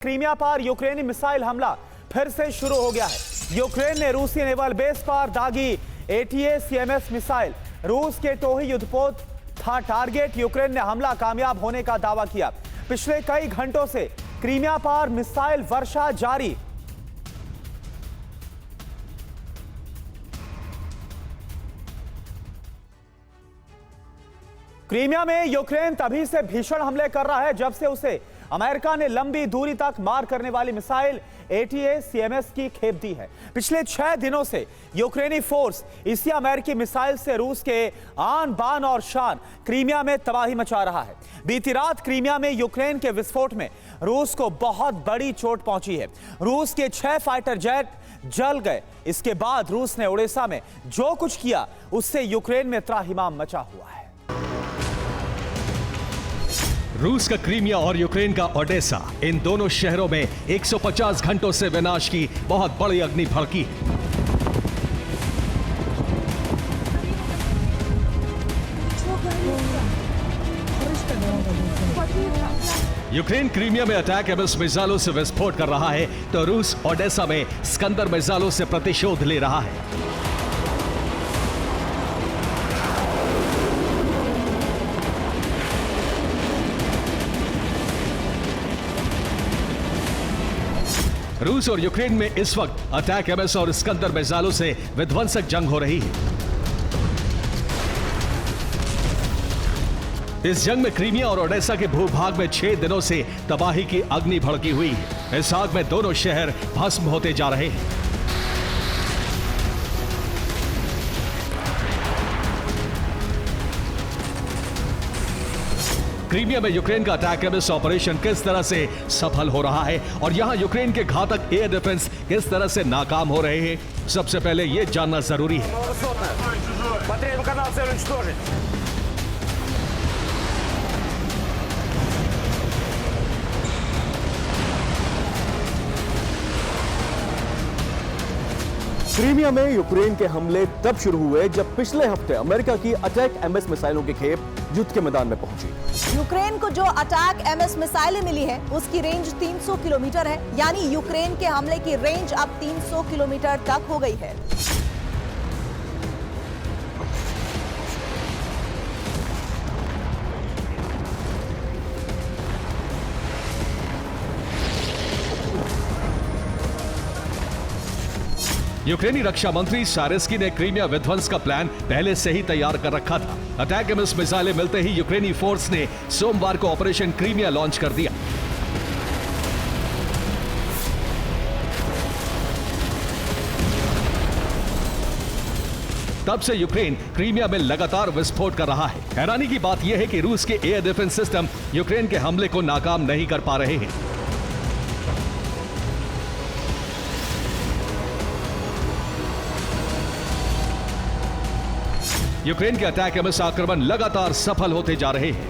Crimea पर यूक्रेनी missile हमला फिर से शुरू हो गया है। यूक्रेन ने रूसी नेवल बेस पर दागी ATACMS मिसाइल। रूस के टोही युद्धपोत था टारगेट। यूक्रेन ने हमला कामयाब होने का दावा किया। पिछले कई घंटों से क्रीमिया पर मिसाइल वर्षा जारी। क्रीमिया में यूक्रेन तभी से भीषण हमले कर रहा है जब से उसे अमेरिका ने लंबी दूरी तक मार करने वाली मिसाइल ATACMS की खेप दी है। पिछले 6 दिनों से यूक्रेनी फोर्स इसी अमेरिकी मिसाइल से रूस के आन बान और शान क्रीमिया में तबाही मचा रहा है। बीती रात क्रीमिया में यूक्रेन के विस्फोट में रूस को बहुत बड़ी चोट पहुंची है। रूस के 6 फाइटर जेट जल गए। इसके बाद रूस ने ओडेसा में जो कुछ किया उससे यूक्रेन में त्राहिमाम मचा हुआ है। रूस का क्रीमिया और यूक्रेन का ओडेसा, इन दोनों शहरों में 150 घंटों से विनाश की बहुत बड़ी अग्नि भड़की है। यूक्रेन क्रीमिया में ATACMS मिसाइलों से विस्फोट कर रहा है तो रूस ओडेसा में स्कंदर मिसाइलों से प्रतिशोध ले रहा है। रूस और यूक्रेन में इस वक्त ATACMS और स्कंदर मिसाइलों से विध्वंसक जंग हो रही है। इस जंग में क्रीमिया और ओडेसा के भूभाग में 6 दिनों से तबाही की अग्नि भड़की हुई है। इस आग में दोनों शहर भस्म होते जा रहे हैं। क्रीमिया में यूक्रेन का ATACMS ऑपरेशन किस तरह से सफल हो रहा है और यहां यूक्रेन के घातक एयर डिफेंस किस तरह से नाकाम हो रहे हैं, सबसे पहले यह जानना जरूरी है। क्रीमिया में यूक्रेन के हमले तब शुरू हुए जब पिछले हफ्ते अमेरिका की ATACMS मिसाइलों की खेप युद्ध के मैदान में पहुंची। यूक्रेन को जो ATACMS मिसाइलें मिली है उसकी रेंज 300 किलोमीटर है, यानी यूक्रेन के हमले की रेंज अब 300 किलोमीटर तक हो गई है। यूक्रेनी रक्षा मंत्री सारेस्की ने क्रीमिया विध्वंस का प्लान पहले से ही तैयार कर रखा था। ATACMS मिसाइलें मिलते ही यूक्रेनी फोर्स ने सोमवार को ऑपरेशन क्रीमिया लॉन्च कर दिया। तब से यूक्रेन क्रीमिया में लगातार विस्फोट कर रहा है। हैरानी की बात यह है कि रूस के एयर डिफेंस सिस्टम यूक्रेन के हमले को नाकाम नहीं कर पा रहे हैं। यूक्रेन के ATACMS आक्रमण लगातार सफल होते जा रहे हैं।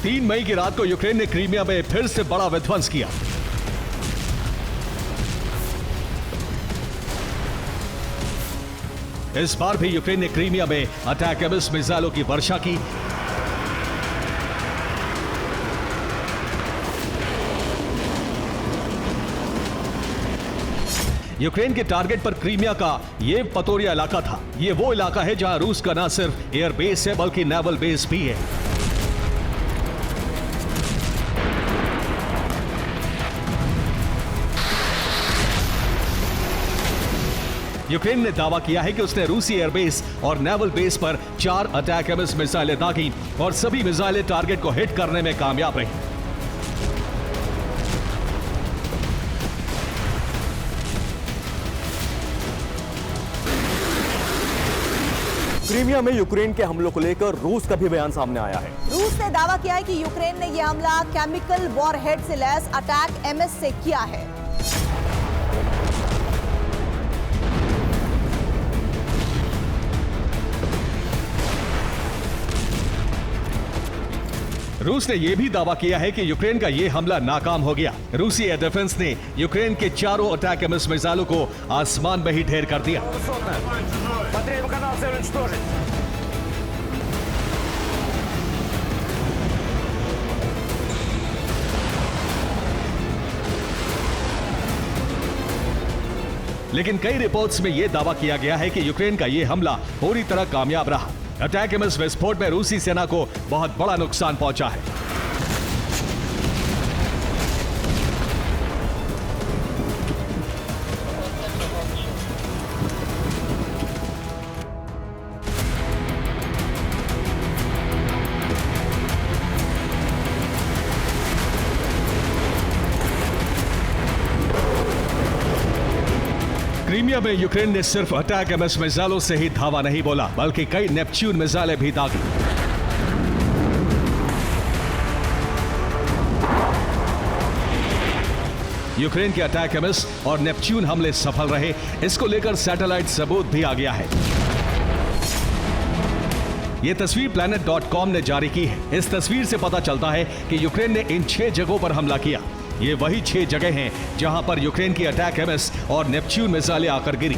तीन मई की रात को यूक्रेन ने क्रीमिया में फिर से बड़ा विध्वंस किया। इस बार भी यूक्रेन ने क्रीमिया में ATACMS मिसाइलों की वर्षा की। यूक्रेन के टारगेट पर क्रीमिया का ये पतोरिया इलाका था। ये वो इलाका है जहां रूस का न सिर्फ एयर बेस है बल्कि नेवल बेस भी है। यूक्रेन ने दावा किया है कि उसने रूसी एयरबेस और नेवल बेस पर 4 ATACMS मिसाइलें दागी और सभी मिसाइलें टारगेट को हिट करने में कामयाब रही। क्रीमिया में यूक्रेन के हमलों को लेकर रूस का भी बयान सामने आया है। रूस ने दावा किया है कि यूक्रेन ने यह हमला केमिकल वॉरहेड से लैस ATACMS से किया है। रूस ने यह भी दावा किया है कि यूक्रेन का यह हमला नाकाम हो गया। रूसी एयर डिफेंस ने यूक्रेन के चारों ATACMS मिसाइलों को आसमान में ही ढेर कर दिया। третьего канала цель уничтожить. लेकिन कई रिपोर्ट्स में यह दावा किया गया है कि यूक्रेन का यह हमला पूरी तरह कामयाब रहा। अटैक एमएस विस्फोट में रूसी सेना को बहुत बड़ा नुकसान पहुंचा है। क्रीमिया में यूक्रेन ने सिर्फ अटैक एमएस मिसाइलों से ही धावा नहीं बोला, बल्कि कई नेपच्यून मिसाइलें भी दागी। यूक्रेन के अटैक एमएस और नेपच्यून हमले सफल रहे, इसको लेकर सैटेलाइट सबूत भी आ गया है। यह तस्वीर planet.com ने जारी की है। इस तस्वीर से पता चलता है कि यूक्रेन ने इन 6 जगहों पर हमला किया। ये वही 6 जगह हैं जहां पर यूक्रेन की अटैक एमएस और नेपच्यून मिसाइलें आकर गिरी।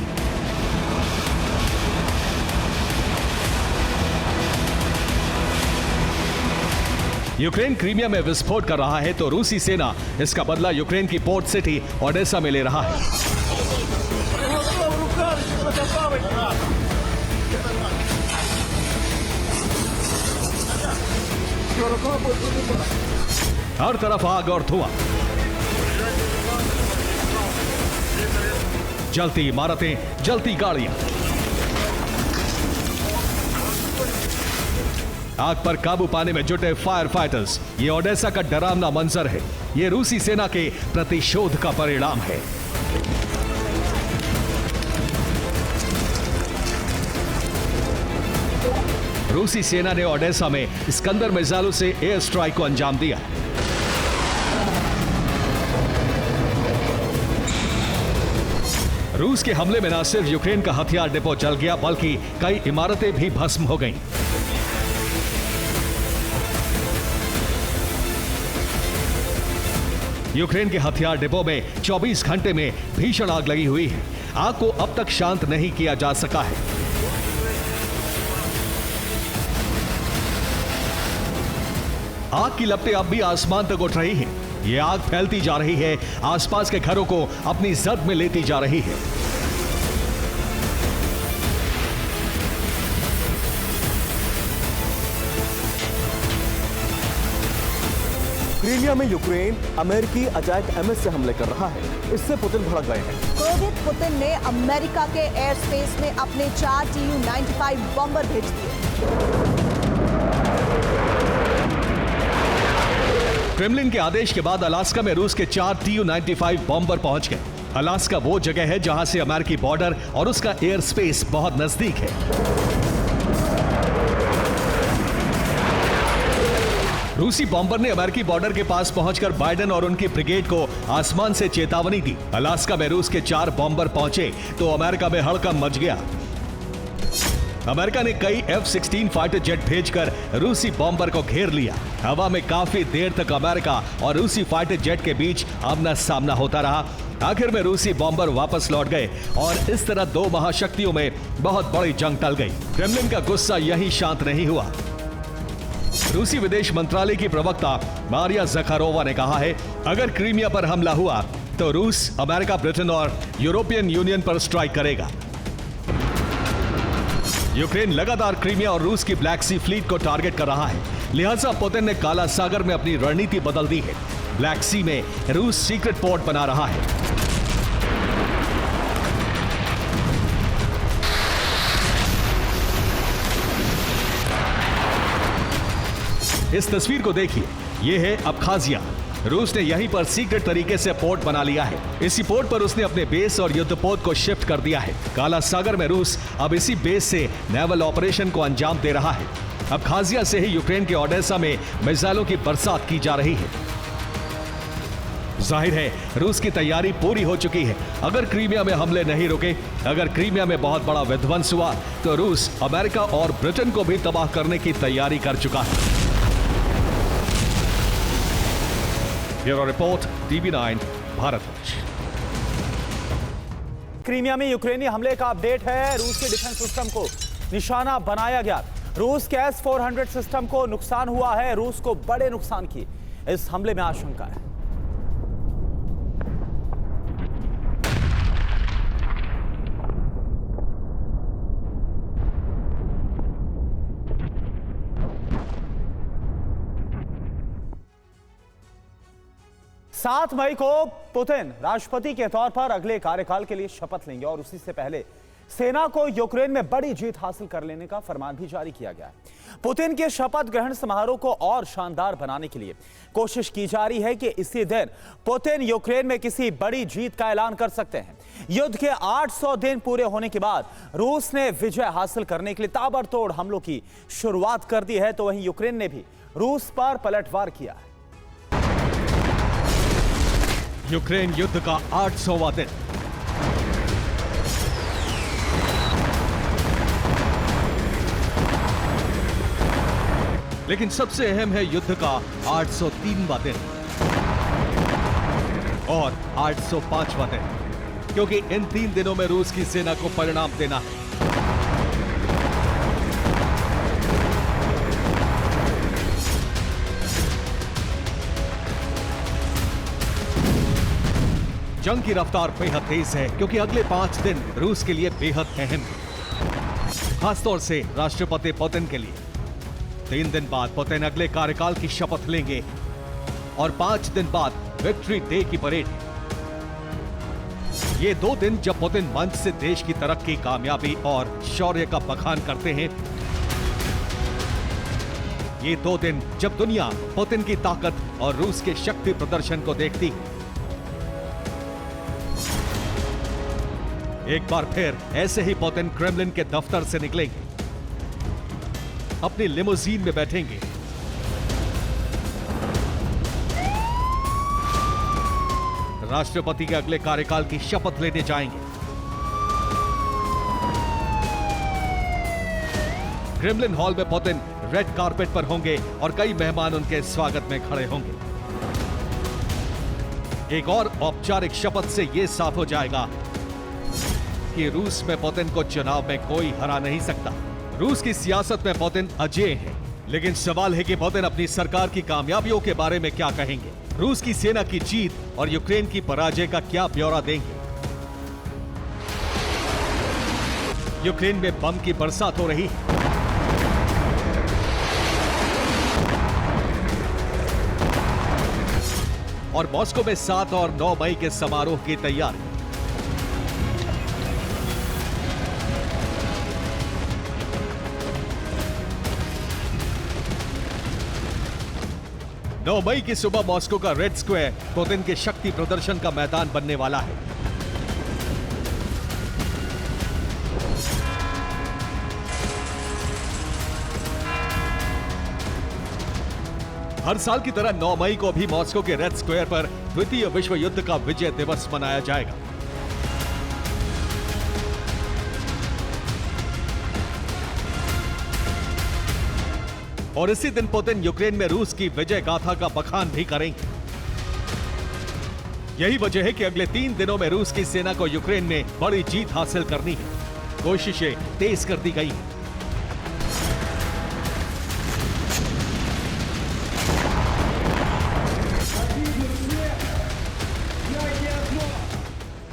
यूक्रेन क्रीमिया में विस्फोट कर रहा है तो रूसी सेना इसका बदला यूक्रेन की पोर्ट सिटी ओडेसा में ले रहा है। हर तरफ आग और धुआं, जलती इमारतें, जलती गाड़ियां। आग पर काबू पाने में जुटे फायर फाइटर्स। ये ओडेसा का डरावना मंजर है। ये रूसी सेना के प्रतिशोध का परिणाम है। रूसी सेना ने ओडेसा में स्कंदर मिसाइलों से एयर स्ट्राइक को अंजाम दिया। रूस के हमले में न सिर्फ यूक्रेन का हथियार डिपो जल गया, बल्कि कई इमारतें भी भस्म हो गईं। यूक्रेन के हथियार डिपो में 24 घंटे में भीषण आग लगी हुई है। आग को अब तक शांत नहीं किया जा सका है। आग की लपटें अब भी आसमान तक उठ रही हैं। ये आग फैलती जा रही है, आसपास के घरों को अपनी जद में लेती जा रही है। क्रीमिया में यूक्रेन अमेरिकी अटैक एमएस से हमले कर रहा है। इससे पुतिन भड़क गए हैं। क्रोधित पुतिन ने अमेरिका के एयर स्पेस में अपने 4 Tu-95 बॉम्बर भेज दिए। क्रेमलिन के आदेश के बाद अलास्का में रूस के 4 Tu-95 बॉम्बर पहुंच गए। अलास्का वो जगह है जहां से अमेरिकी बॉर्डर और उसका एयर स्पेस बहुत नजदीक है। रूसी बॉम्बर ने अमेरिकी बॉर्डर के पास पहुंचकर बाइडेन और उनकी ब्रिगेड को आसमान से चेतावनी दी। अलास्का में रूस के 4 बॉम्बर पहुंचे तो अमेरिका में हड़कंप मच गया। अमेरिका ने कई F-16 फाइटर जेट भेजकर रूसी बॉम्बर को घेर लिया। हवा में काफी देर तक अमेरिका और रूसी फाइटर जेट के बीच आमना सामना होता रहा। आखिर में रूसी बॉम्बर वापस लौट गए और इस तरह 2 महाशक्तियों में बहुत बड़ी जंग टल गई। क्रेमलिन का गुस्सा यही शांत नहीं हुआ। रूसी विदेश मंत्रालय की प्रवक्ता मारिया ज़खारोवा ने कहा है, अगर क्रीमिया पर हमला हुआ तो रूस, अमेरिका, ब्रिटेन और यूरोपियन यूनियन पर स्ट्राइक करेगा। यूक्रेन लगातार क्रीमिया और रूस की ब्लैक सी फ्लीट को टारगेट कर रहा है, लिहाजा पुतिन ने काला सागर में अपनी रणनीति बदल दी है। ब्लैक सी में रूस सीक्रेट पोर्ट बना रहा है। इस तस्वीर को देखिए, यह है अबखाजिया। रूस ने यहीं पर सीक्रेट तरीके से पोर्ट बना लिया है। इसी पोर्ट पर उसने अपने बेस और युद्धपोत को शिफ्ट कर दिया है। काला सागर में रूस अब इसी बेस से नेवल ऑपरेशन को अंजाम दे रहा है। अबखाजिया से ही यूक्रेन के ओडेसा में मिसाइलों की बरसात की जा रही है। जाहिर है रूस की तैयारी पूरी हो चुकी है। अगर क्रीमिया में हमले नहीं रुके, अगर क्रीमिया में बहुत बड़ा विध्वंस हुआ, तो रूस अमेरिका और ब्रिटेन को भी तबाह करने की तैयारी कर चुका है। Bureau report, TV9 Bharatvarsh. Crimea में यूक्रेनी हमले का अपडेट है। रूस के डिफेंस सिस्टम को निशाना बनाया गया। रूस के S-400 सिस्टम को नुकसान हुआ है। रूस को बड़े नुकसान की इस हमले में आशंका है। सात मई को पुतिन राष्ट्रपति के तौर पर अगले कार्यकाल के लिए शपथ लेंगे और उसी से पहले सेना को यूक्रेन में बड़ी जीत हासिल कर लेने का फरमान भी जारी किया गया है। पुतिन के शपथ ग्रहण समारोह को और शानदार बनाने के लिए कोशिश की जा रही है कि इसी दिन पुतिन यूक्रेन में किसी बड़ी जीत का ऐलान कर सकते हैं। युद्ध के 800 दिन पूरे होने के बाद रूस ने विजय हासिल करने के लिए ताबड़तोड़ हमलों की शुरुआत कर दी है, तो वहीं यूक्रेन ने भी रूस पर पलटवार किया है। यूक्रेन युद्ध का 800वां दिन। लेकिन सबसे अहम है युद्ध का 803वां दिन और 805वां दिन, क्योंकि इन 3 दिनों में रूस की सेना को परिणाम देना है। जंग की रफ्तार बेहद तेज है, क्योंकि अगले 5 दिन रूस के लिए बेहद अहम है, खासतौर से राष्ट्रपति पुतिन के लिए। 3 दिन बाद पुतिन अगले कार्यकाल की शपथ लेंगे और 5 दिन बाद विक्ट्री डे की परेड। ये 2 दिन जब पुतिन मंच से देश की तरक्की, कामयाबी और शौर्य का बखान करते हैं। ये 2 दिन जब दुनिया पुतिन की ताकत और रूस के शक्ति प्रदर्शन को देखती है। एक बार फिर ऐसे ही पुतिन क्रेमलिन के दफ्तर से निकलेंगे, अपनी लिमोजीन में बैठेंगे, राष्ट्रपति के अगले कार्यकाल की शपथ लेने जाएंगे। क्रेमलिन हॉल में पुतिन रेड कारपेट पर होंगे और कई मेहमान उनके स्वागत में खड़े होंगे। एक और औपचारिक शपथ से यह साफ हो जाएगा कि रूस में पुतिन को चुनाव में कोई हरा नहीं सकता। रूस की सियासत में पुतिन अजेय है, लेकिन सवाल है कि पुतिन अपनी सरकार की कामयाबियों के बारे में क्या कहेंगे, रूस की सेना की जीत और यूक्रेन की पराजय का क्या ब्यौरा देंगे। यूक्रेन में बम की बरसात हो रही है। और मॉस्को में 7 और 9 मई के समारोह की तैयारी। 9 मई की सुबह मॉस्को का रेड स्क्वायर पुतिन के शक्ति प्रदर्शन का मैदान बनने वाला है। हर साल की तरह 9 मई को भी मॉस्को के रेड स्क्वायर पर द्वितीय विश्व युद्ध का विजय दिवस मनाया जाएगा। और इसी दिन पुतिन यूक्रेन में रूस की विजय गाथा का बखान भी करेंगे। यही वजह है कि अगले 3 दिनों में रूस की सेना को यूक्रेन में बड़ी जीत हासिल करनी है। कोशिशें तेज कर दी गई हैं।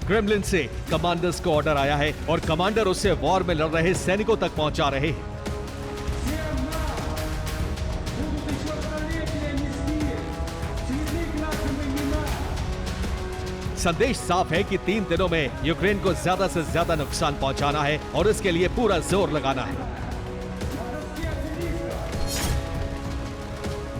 क्रेमलिन से कमांडर्स को ऑर्डर आया है और कमांडर उससे वॉर में लड़ रहे सैनिकों तक पहुंचा रहे हैं। संदेश साफ है कि 3 दिनों में यूक्रेन को ज्यादा से ज्यादा नुकसान पहुंचाना है और इसके लिए पूरा जोर लगाना है।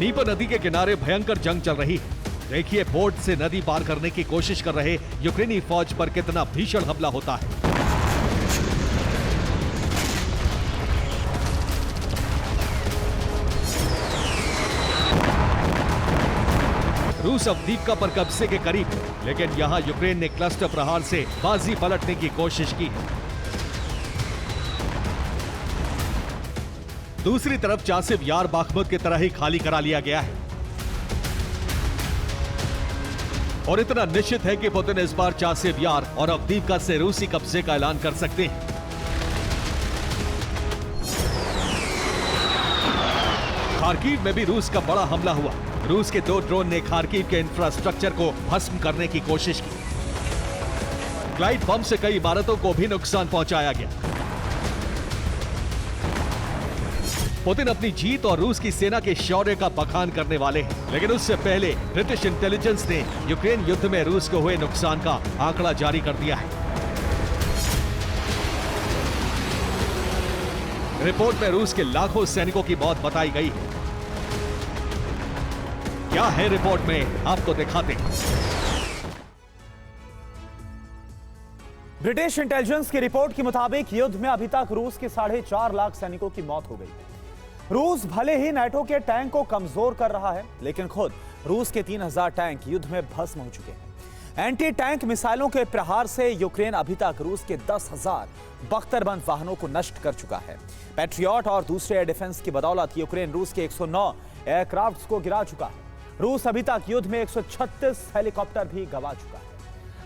नीपर नदी के किनारे भयंकर जंग चल रही है। देखिए बोट से नदी पार करने की कोशिश कर रहे यूक्रेनी फौज पर कितना भीषण हमला होता है। रूस अब दीपका पर कब्जे के करीब है, लेकिन यहां यूक्रेन ने क्लस्टर प्रहार से बाजी पलटने की कोशिश की है। दूसरी तरफ चासिव यार बाखमुत की तरह ही खाली करा लिया गया है। और इतना निश्चित है कि पुतिन इस बार चासिव यार और अवदीपका से रूसी कब्जे का ऐलान कर सकते हैं। खार्किव में भी रूस का बड़ा हमला हुआ। रूस के 2 ड्रोन ने खार्किव के इंफ्रास्ट्रक्चर को भस्म करने की कोशिश की। ग्लाइड बम से कई इमारतों को भी नुकसान पहुंचाया गया। पुतिन अपनी जीत और रूस की सेना के शौर्य का बखान करने वाले हैं, लेकिन उससे पहले ब्रिटिश इंटेलिजेंस ने यूक्रेन युद्ध में रूस को हुए नुकसान का आंकड़ा जारी कर दिया है। रिपोर्ट में रूस के लाखों सैनिकों की मौत बताई गई है। क्या है रिपोर्ट में, आपको दिखाते हैं। ब्रिटिश इंटेलिजेंस की रिपोर्ट के मुताबिक युद्ध में अभी तक रूस के 4.5 लाख सैनिकों की मौत हो गई है। रूस भले ही नाटो के टैंक को कमजोर कर रहा है, लेकिन खुद रूस के 3000 टैंक युद्ध में भस्म हो चुके हैं। एंटी टैंक मिसाइलों के प्रहार से यूक्रेन अभी तक रूस के 10,000 बख्तरबंद वाहनों को नष्ट कर चुका है। पैट्रियट और दूसरे एयर डिफेंस की बदौलत यूक्रेन रूस के 109 एयरक्राफ्ट्स को गिरा चुका है। रूस अभी तक युद्ध में 136 हेलीकॉप्टर भी गंवा चुका है।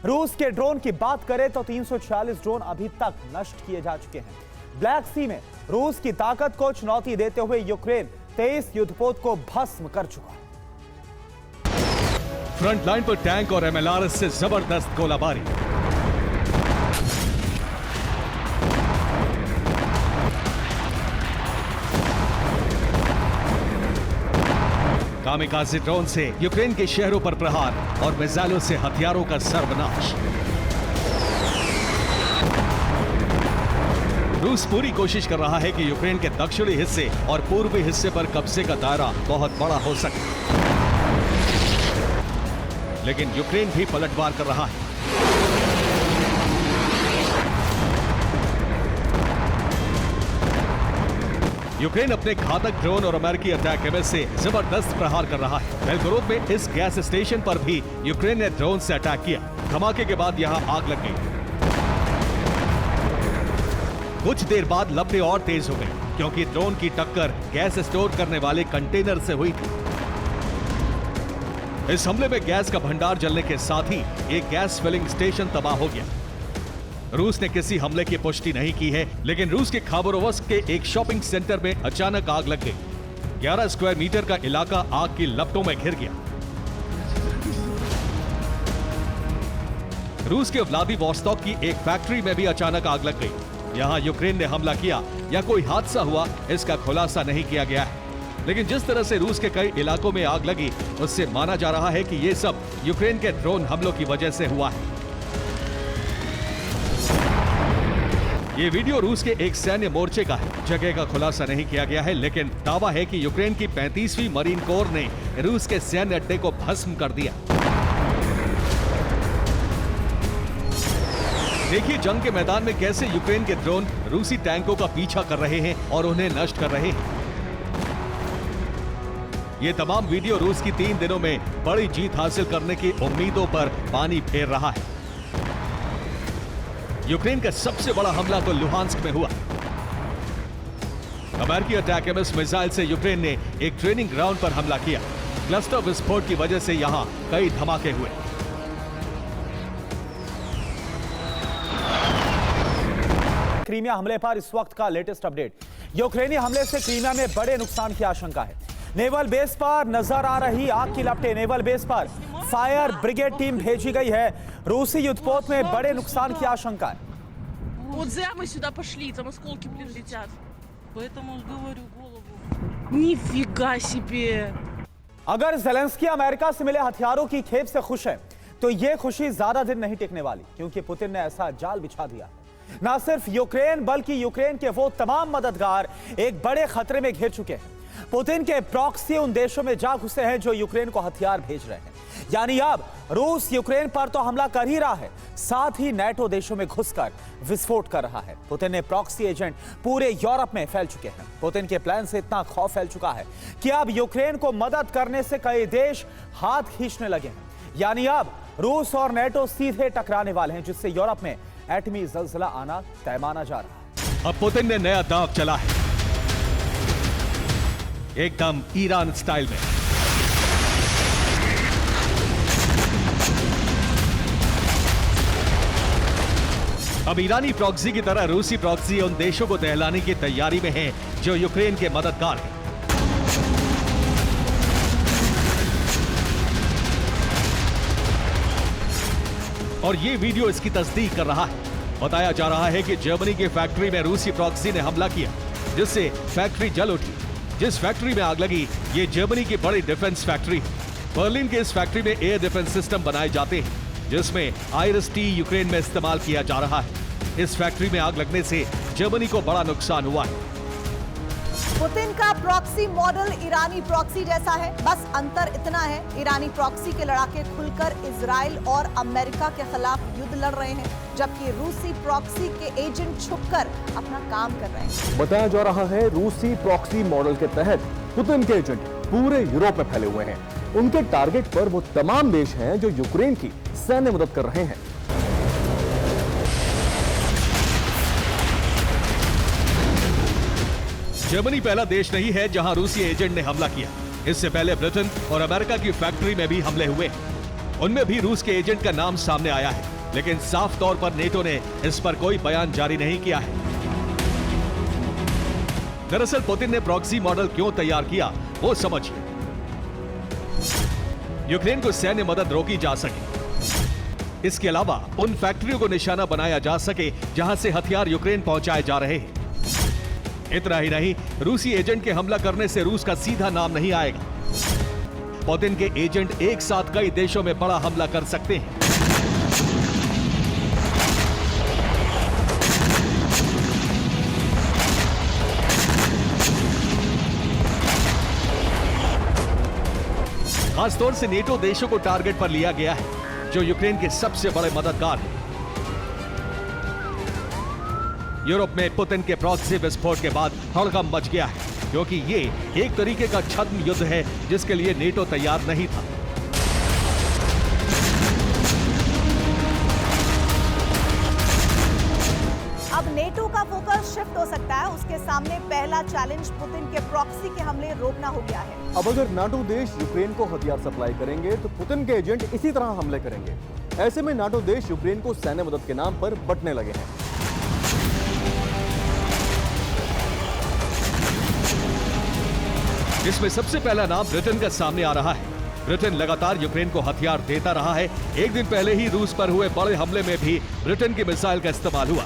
रूस के ड्रोन की बात करें तो 346 ड्रोन अभी तक नष्ट किए जा चुके हैं। ब्लैक सी में रूस की ताकत को चुनौती देते हुए यूक्रेन 23 युद्धपोत को भस्म कर चुका है। फ्रंट लाइन पर टैंक और MLRS से जबरदस्त गोलाबारी। कामिकाज़े ड्रोन से यूक्रेन के शहरों पर प्रहार और मिसाइलों से हथियारों का सर्वनाश। रूस पूरी कोशिश कर रहा है कि यूक्रेन के दक्षिणी हिस्से और पूर्वी हिस्से पर कब्जे का दायरा बहुत बड़ा हो सके, लेकिन यूक्रेन भी पलटवार कर रहा है। यूक्रेन अपने घातक ड्रोन और अमेरिकी अटैक एमएस से जबरदस्त प्रहार कर रहा है। बेलगोरोद में इस गैस स्टेशन पर भी यूक्रेन ने ड्रोन से अटैक किया। धमाके के बाद यहां आग लग गई। कुछ देर बाद लपटें और तेज हो गई, क्योंकि ड्रोन की टक्कर गैस स्टोर करने वाले कंटेनर से हुई थी। इस हमले में गैस का भंडार जलने के साथ ही एक गैस फिलिंग स्टेशन तबाह हो गया। रूस ने किसी हमले की पुष्टि नहीं की है, लेकिन रूस के खाबरोवस्क के एक शॉपिंग सेंटर में अचानक आग लग गई। 11 स्क्वायर मीटर का इलाका आग की लपटों में घिर गया। रूस के व्लादिवोस्तोक की एक फैक्ट्री में भी अचानक आग लग गई। यहां यूक्रेन ने हमला किया या कोई हादसा हुआ, इसका खुलासा नहीं किया गया है, लेकिन जिस तरह से रूस के कई इलाकों में आग लगी, उससे माना जा रहा है कि यह सब यूक्रेन के ड्रोन हमलों की वजह से हुआ है। ये वीडियो रूस के एक सैन्य मोर्चे का है। जगह का खुलासा नहीं किया गया है, लेकिन दावा है कि यूक्रेन की 35वीं मरीन कोर ने रूस के सैन्य अड्डे को भस्म कर दिया। देखिए जंग के मैदान में कैसे यूक्रेन के ड्रोन रूसी टैंकों का पीछा कर रहे हैं और उन्हें नष्ट कर रहे हैं। ये तमाम वीडियो रूस की 3 दिनों में बड़ी जीत हासिल करने की उम्मीदों पर पानी फेर रहा है। यूक्रेन का सबसे बड़ा हमला तो लुहांस्क में हुआ। अमेरिकी अटैक एमएस मिसाइल से यूक्रेन ने एक ट्रेनिंग ग्राउंड पर हमला किया। क्लस्टर विस्फोट की वजह से यहां कई धमाके हुए। क्रीमिया हमले पर इस वक्त का लेटेस्ट अपडेट। यूक्रेनी हमले से क्रीमिया में बड़े नुकसान की आशंका है। नेवल बेस पर नजर आ रही आग की लपटें। नेवल बेस पर फायर ब्रिगेड टीम भेजी गई है। रूसी युद्धपोत में बड़े नुकसान की आशंका है। Вот зря мы сюда пошли, там осколки, блин, летят. Поэтому говорю голову. Нифига себе! अगर ज़ेलेंस्की अमेरिका से मिले हथियारों की खेप से खुश है, तो यह खुशी ज्यादा दिन नहीं टिकने वाली, क्योंकि पुतिन ने ऐसा जाल बिछा दिया। न सिर्फ यूक्रेन बल्कि यूक्रेन के वो तमाम मददगार एक बड़े खतरे में घिर चुके हैं। पुतिन के प्रॉक्सी उन देशों में जा घुसे हैं जो यूक्रेन को हथियार भेज रहे हैं। यानी अब रूस यूक्रेन पर तो हमला कर ही रहा है, साथ ही नाटो देशों में घुसकर विस्फोट कर रहा है। पुतिन ने प्रॉक्सी एजेंट पूरे यूरोप में फैल चुके हैं। पुतिन के प्लान से इतना खौफ फैल चुका है कि अब यूक्रेन को मदद करने से कई देश हाथ खींचने लगे हैं। यानी अब रूस और नाटो सीधे टकराने वाले हैं, जिससे यूरोप में एटमी जलजला आना तय माना जा रहा है। अब पुतिन ने नया दांव चला है, एकदम ईरान स्टाइल में। अब ईरानी प्रॉक्सी की तरह रूसी प्रॉक्सी उन देशों को दहलाने की तैयारी में है जो यूक्रेन के मददगार हैं। और ये वीडियो इसकी तस्दीक कर रहा है। बताया जा रहा है कि जर्मनी की फैक्ट्री में रूसी प्रॉक्सी ने हमला किया, जिससे फैक्ट्री जल उठी। जिस फैक्ट्री में आग लगी, ये जर्मनी की बड़ी डिफेंस फैक्ट्री है। बर्लिन के इस फैक्ट्री में एयर डिफेंस सिस्टम बनाए जाते हैं, जिसमें IRIS-T यूक्रेन में इस्तेमाल किया जा रहा है। इस फैक्ट्री में आग लगने से जर्मनी को बड़ा नुकसान हुआ है। पुतिन का प्रॉक्सी मॉडल ईरानी प्रॉक्सी जैसा है, बस अंतर इतना है, ईरानी प्रॉक्सी के लड़ाके खुलकर इजराइल और अमेरिका के खिलाफ युद्ध लड़ रहे हैं, जबकि रूसी प्रॉक्सी के एजेंट छुपकर अपना काम कर रहे हैं। बताया जा रहा है रूसी प्रॉक्सी मॉडल के तहत पुतिन के एजेंट पूरे यूरोप में फैले हुए हैं। उनके टारगेट पर वो तमाम देश हैं जो यूक्रेन की सैन्य मदद कर रहे हैं। जर्मनी पहला देश नहीं है जहां रूसी एजेंट ने हमला किया। इससे पहले ब्रिटेन और अमेरिका की फैक्ट्री में भी हमले हुए। उनमें भी रूस के एजेंट का नाम सामने आया है, लेकिन साफ तौर पर नेटो ने इस पर कोई बयान जारी नहीं किया है। दरअसल पुतिन ने प्रॉक्सी मॉडल क्यों तैयार किया, वो समझिए। यूक्रेन को सैन्य मदद रोकी जा सके, इसके अलावा उन फैक्ट्रियों को निशाना बनाया जा सके जहां से हथियार यूक्रेन पहुंचाए जा रहे हैं। इतना ही नहीं, रूसी एजेंट के हमला करने से रूस का सीधा नाम नहीं आएगा। पुतिन के एजेंट एक साथ कई देशों में बड़ा हमला कर सकते हैं। खासतौर से नेटो देशों को टारगेट पर लिया गया है, जो यूक्रेन के सबसे बड़े मददगार हैं। यूरोप में पुतिन के प्रॉक्सी विस्फोट के बाद हड़कंप मच गया है, क्योंकि ये एक तरीके का छद्म युद्ध है जिसके लिए नेटो तैयार नहीं था। अब नेटो का फोकस शिफ्ट हो सकता है। उसके सामने पहला चैलेंज पुतिन के प्रॉक्सी के हमले रोकना हो गया है। अब अगर नाटो देश यूक्रेन को हथियार सप्लाई करेंगे तो पुतिन के एजेंट इसी तरह हमले करेंगे। ऐसे में नाटो देश यूक्रेन को सैन्य मदद के नाम पर बंटने लगे हैं। इसमें सबसे पहला नाम ब्रिटेन का सामने आ रहा है। ब्रिटेन लगातार यूक्रेन को हथियार देता रहा है। एक दिन पहले ही रूस पर हुए बड़े हमले में भी ब्रिटेन की मिसाइल का इस्तेमाल हुआ,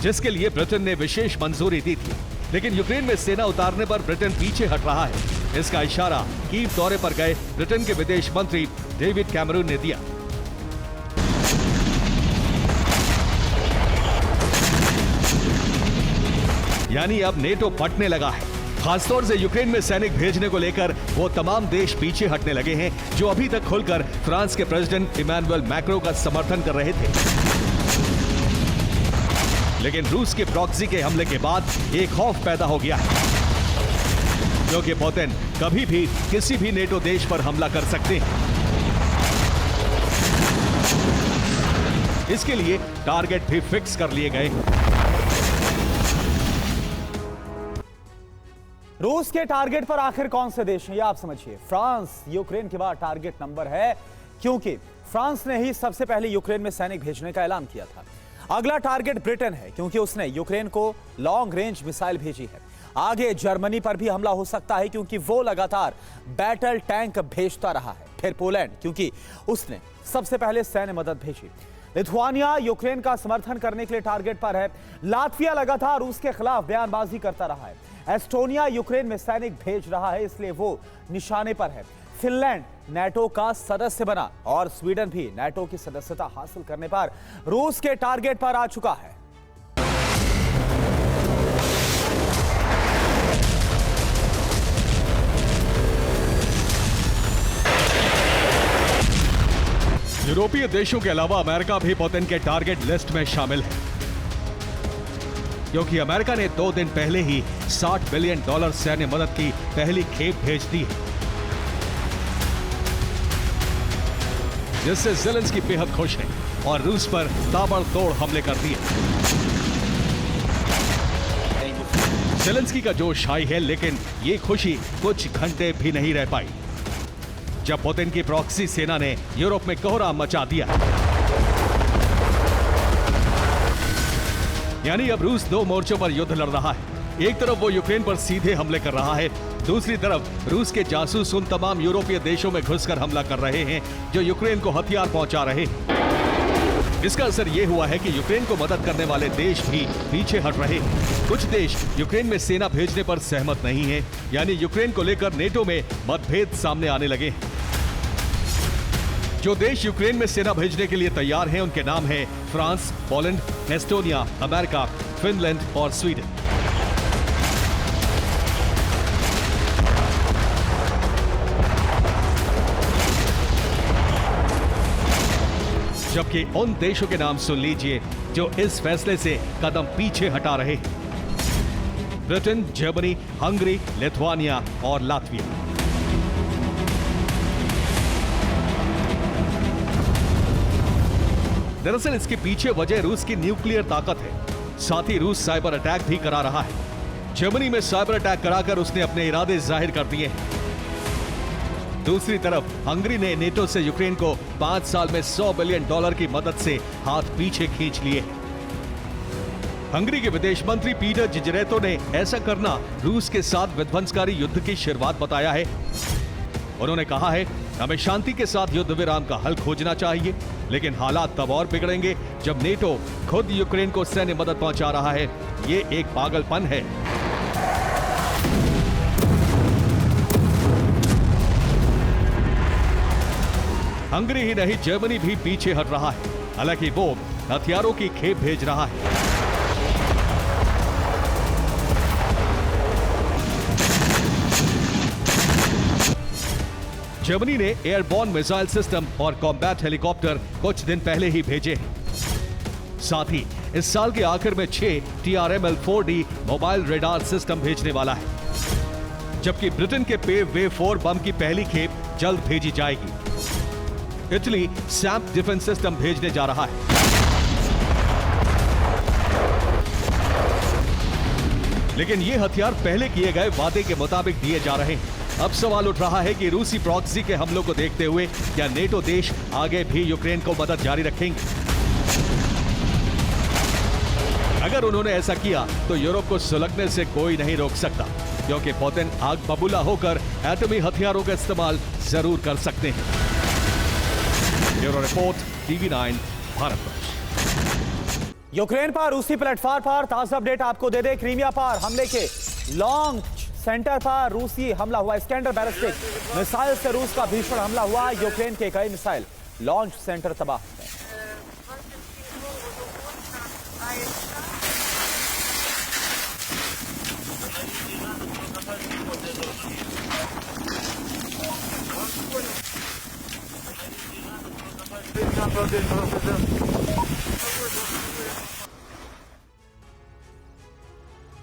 जिसके लिए ब्रिटेन ने विशेष मंजूरी दी थी। लेकिन यूक्रेन में सेना उतारने पर ब्रिटेन पीछे हट रहा है। इसका इशारा कीव दौरे पर गए ब्रिटेन के विदेश मंत्री डेविड कैमरून ने दिया। यानी अब नेटो फटने लगा है। खासतौर से यूक्रेन में सैनिक भेजने को लेकर वो तमाम देश पीछे हटने लगे हैं जो अभी तक खुलकर फ्रांस के प्रेसिडेंट इमैनुअल मैक्रों का समर्थन कर रहे थे। लेकिन रूस के प्रॉक्सी के हमले के बाद एक खौफ पैदा हो गया है, क्योंकि पुतिन कभी भी किसी भी नेटो देश पर हमला कर सकते हैं। इसके लिए टारगेट भी फिक्स कर लिए गए। रूस के टारगेट पर आखिर कौन से देश हैं, ये आप समझिए। फ्रांस यूक्रेन के बाद टारगेट नंबर है, क्योंकि फ्रांस ने ही सबसे पहले यूक्रेन में सैनिक भेजने का ऐलान किया था। अगला टारगेट ब्रिटेन है, क्योंकि उसने यूक्रेन को लॉन्ग रेंज मिसाइल भेजी है। आगे जर्मनी पर भी हमला हो सकता है, क्योंकि वो लगातार बैटल टैंक भेजता रहा है। फिर पोलैंड, क्योंकि उसने सबसे पहले सैन्य मदद भेजी। लिथुआनिया यूक्रेन का समर्थन करने के लिए टारगेट पर है। लातविया लगातार रूस के खिलाफ बयानबाजी करता रहा है। एस्टोनिया यूक्रेन में सैनिक भेज रहा है, इसलिए वो निशाने पर है। फिनलैंड नाटो का सदस्य बना और स्वीडन भी नाटो की सदस्यता हासिल करने पर रूस के टारगेट पर आ चुका है। यूरोपीय देशों के अलावा अमेरिका भी पुतिन के टारगेट लिस्ट में शामिल है, क्योंकि अमेरिका ने 2 दिन पहले ही $60 बिलियन सैन्य मदद की पहली खेप भेज दी है, जिससे ज़ेलेंस्की बेहद खुश है और रूस पर ताबड़तोड़ हमले कर दिए। ज़ेलेंस्की का जोश हाई है, लेकिन ये खुशी कुछ घंटे भी नहीं रह पाई जब पुतिन की प्रॉक्सी सेना ने यूरोप में कोहराम मचा दिया। यानी अब रूस दो मोर्चों पर युद्ध लड़ रहा है। एक तरफ वो यूक्रेन पर सीधे हमले कर रहा है, दूसरी तरफ रूस के जासूस उन तमाम यूरोपीय देशों में घुसकर हमला कर रहे हैं जो यूक्रेन को हथियार पहुंचा रहे हैं। इसका असर ये हुआ है कि यूक्रेन को मदद करने वाले देश भी पीछे हट रहे हैं। कुछ देश यूक्रेन में सेना भेजने पर सहमत नहीं है, यानी यूक्रेन को लेकर नेटो में मतभेद सामने आने लगे हैं। जो देश यूक्रेन में सेना भेजने के लिए तैयार हैं, उनके नाम हैं France, Poland, Estonia, America, Finland और स्वीडन। जबकि उन देशों के नाम सुन लीजिए जो इस फैसले से कदम पीछे हटा रहे हैं। ब्रिटेन, जर्मनी, हंगरी, लिथुआनिया और लातविया। दरअसल इसके पीछे वजह रूस की न्यूक्लियर ताकत है। साथ ही रूस साइबर अटैक भी करा रहा है। जर्मनी में साइबर अटैक कराकर उसने अपने इरादे जाहिर कर दिए हैं। दूसरी तरफ हंगरी ने नेटो से यूक्रेन को 5 साल में $100 बिलियन की मदद से हाथ पीछे खींच लिए। हंगरी के विदेश मंत्री पीटर जिजरेतो ने ऐसा करना रूस के साथ विध्वंसकारी युद्ध की शुरुआत बताया है। उन्होंने कहा है, हमें शांति के साथ युद्ध विराम का हल खोजना चाहिए, लेकिन हालात तब और बिगड़ेंगे जब नेटो खुद यूक्रेन को सैन्य मदद पहुंचा रहा है। ये एक पागलपन है। हंगरी ही नहीं, जर्मनी भी पीछे हट रहा है। हालांकि वो हथियारों की खेप भेज रहा है। जर्मनी ने एयरबॉर्न मिसाइल सिस्टम और कॉम्बैट हेलीकॉप्टर कुछ दिन पहले ही भेजे हैं। साथ ही इस साल के आखिर में 6 TRML-4D मोबाइल रेडार सिस्टम भेजने वाला है। जबकि ब्रिटेन के पेव वे 4 बम की पहली खेप जल्द भेजी जाएगी। इटली सैम्प डिफेंस सिस्टम भेजने जा रहा है। लेकिन ये हथियार पहले किए गए वादे के मुताबिक दिए जा रहे हैं। अब सवाल उठ रहा है कि रूसी प्रॉक्सी के हमलों को देखते हुए क्या नेटो देश आगे भी यूक्रेन को मदद जारी रखेंगे? अगर उन्होंने ऐसा किया तो यूरोप को सुलगने से कोई नहीं रोक सकता, क्योंकि पुतिन आग बबूला होकर एटमी हथियारों का इस्तेमाल जरूर कर सकते हैं। Bureau report, TV9 Bharatvarsh. Ukraine पर रूसी प्लेटफॉर्म पर ताजा अपडेट आपको दे दे। क्रीमिया पर हमले के लॉन्च सेंटर पर रूसी हमला हुआ। स्कैंडर बैलिस्टिक मिसाइल से रूस का भीषण हमला हुआ। यूक्रेन के कई मिसाइल लॉन्च सेंटर तबाह हुए।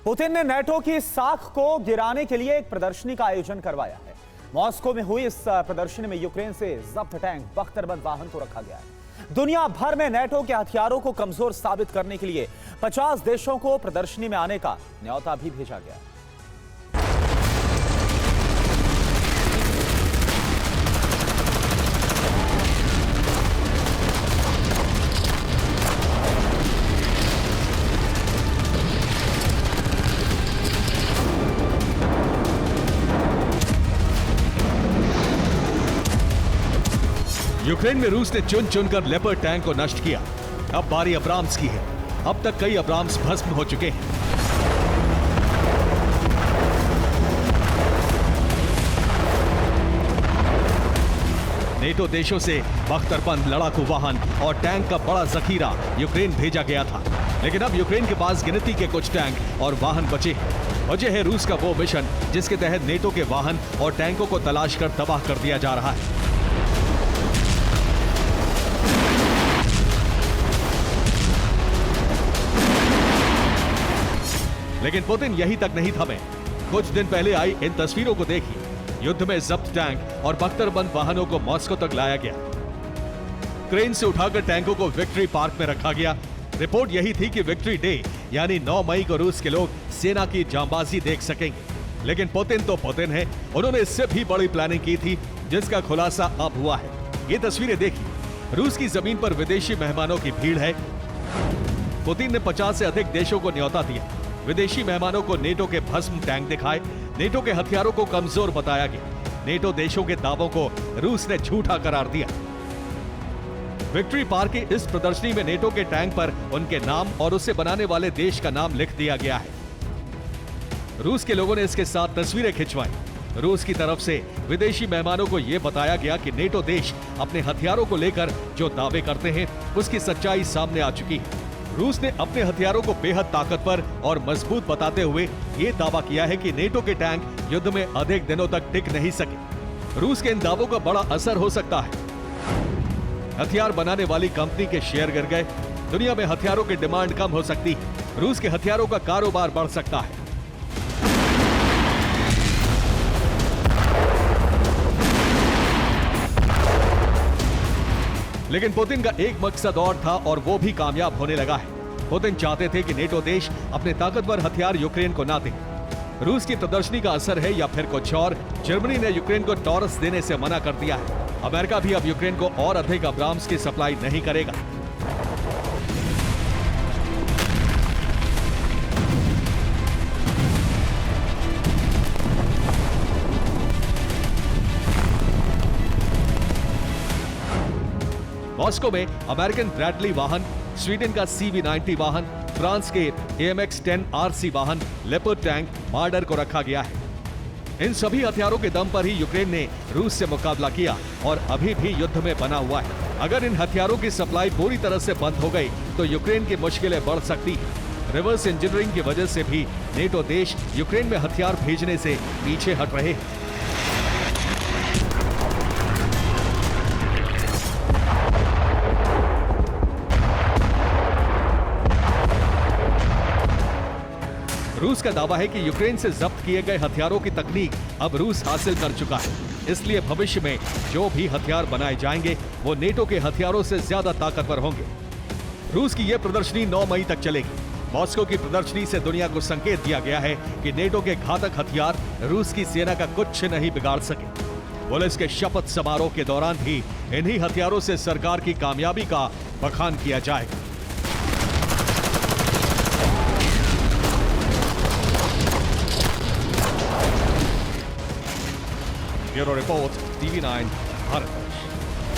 पुतिन ने नेटो की साख को गिराने के लिए एक प्रदर्शनी का आयोजन करवाया है। मॉस्को में हुई इस प्रदर्शनी में यूक्रेन से जब्त टैंक, बख्तरबंद वाहन को रखा गया है। दुनिया भर में नेटो के हथियारों को कमजोर साबित करने के लिए 50 देशों को प्रदर्शनी में आने का न्योता भी भेजा गया है। यूक्रेन में रूस ने चुन चुनकर लेपर्ड टैंक को नष्ट किया। अब बारी अब्राम्स की है। अब तक कई अब्राम्स भस्म हो चुके हैं। नेटो देशों से बख्तरबंद लड़ाकू वाहन और टैंक का बड़ा जखीरा यूक्रेन भेजा गया था, लेकिन अब यूक्रेन के पास गिनती के कुछ टैंक और वाहन बचे हैं। वजह है रूस का वो मिशन जिसके तहत नेटो के वाहन और टैंकों को तलाश कर तबाह कर दिया जा रहा है। लेकिन पुतिन यहीं तक नहीं थमे। कुछ दिन पहले आई इन तस्वीरों को देखिए। युद्ध में जब्त टैंक और बख्तरबंद वाहनों को मॉस्को तक लाया गया। क्रेन से उठाकर टैंकों को विक्ट्री पार्क में रखा गया। रिपोर्ट यही थी कि विक्ट्री डे यानी 9 मई को रूस के लोग सेना की जांबाजी देख सकेंगे। लेकिन पुतिन तो पुतिन है, उन्होंने इससे भी बड़ी प्लानिंग की थी, जिसका खुलासा अब हुआ है। ये तस्वीरें देखिए। रूस की जमीन पर विदेशी मेहमानों की भीड़ है। पुतिन ने 50 से अधिक देशों को न्योता दिया। विदेशी मेहमानों को नेटो के भस्म टैंक दिखाए। नेटो के हथियारों को कमजोर बताया गया। नेटो देशों के दावों को रूस ने झूठा करार दिया। विक्ट्री पार्क की इस प्रदर्शनी में नेटो के टैंक पर उनके नाम और उसे बनाने वाले देश का नाम लिख दिया गया है। रूस के लोगों ने इसके साथ तस्वीरें खिंचवाई। रूस की तरफ से विदेशी मेहमानों को यह बताया गया कि नेटो देश अपने हथियारों को लेकर जो दावे करते हैं उसकी सच्चाई सामने आ चुकी है। रूस ने अपने हथियारों को बेहद ताकतवर और मजबूत बताते हुए ये दावा किया है कि नेटो के टैंक युद्ध में अधिक दिनों तक टिक नहीं सके। रूस के इन दावों का बड़ा असर हो सकता है। हथियार बनाने वाली कंपनी के शेयर गिर गए। दुनिया में हथियारों की डिमांड कम हो सकती है। रूस के हथियारों का कारोबार बढ़ सकता है। लेकिन पुतिन का एक मकसद और था और वो भी कामयाब होने लगा है। पुतिन चाहते थे कि नेटो देश अपने ताकतवर हथियार यूक्रेन को ना दे। रूस की प्रदर्शनी का असर है या फिर कुछ और, जर्मनी ने यूक्रेन को टॉरस देने से मना कर दिया है। अमेरिका भी अब यूक्रेन को और अधिक अब्राम्स की सप्लाई नहीं करेगा। मॉस्को में अमेरिकन ब्रैडली वाहन, स्वीडन का CV-90 वाहन, फ्रांस के AMX-10 RC वाहन, लेपर्ड टैंक, मार्डर को रखा गया है। इन सभी हथियारों के दम पर ही यूक्रेन ने रूस से मुकाबला किया और अभी भी युद्ध में बना हुआ है। अगर इन हथियारों की सप्लाई पूरी तरह से बंद हो गई तो यूक्रेन की मुश्किलें बढ़ सकती हैं। रिवर्स इंजीनियरिंग की वजह से भी नेटो देश यूक्रेन में हथियार भेजने से पीछे हट रहे हैं। रूस का दावा है कि यूक्रेन से जब्त किए गए हथियारों की तकनीक अब रूस हासिल कर चुका है। इसलिए भविष्य में जो भी हथियार बनाए जाएंगे वो नेटो के हथियारों से ज्यादा ताकतवर होंगे। रूस की यह प्रदर्शनी 9 मई तक चलेगी। मॉस्को की प्रदर्शनी से दुनिया को संकेत दिया गया है कि नेटो के घातक हथियार रूस की सेना का कुछ नहीं बिगाड़ सके। पुलिस के शपथ समारोह के दौरान भी इन्हीं हथियारों से सरकार की कामयाबी का बखान किया जाएगा। Bureau report, TV9 Bharat.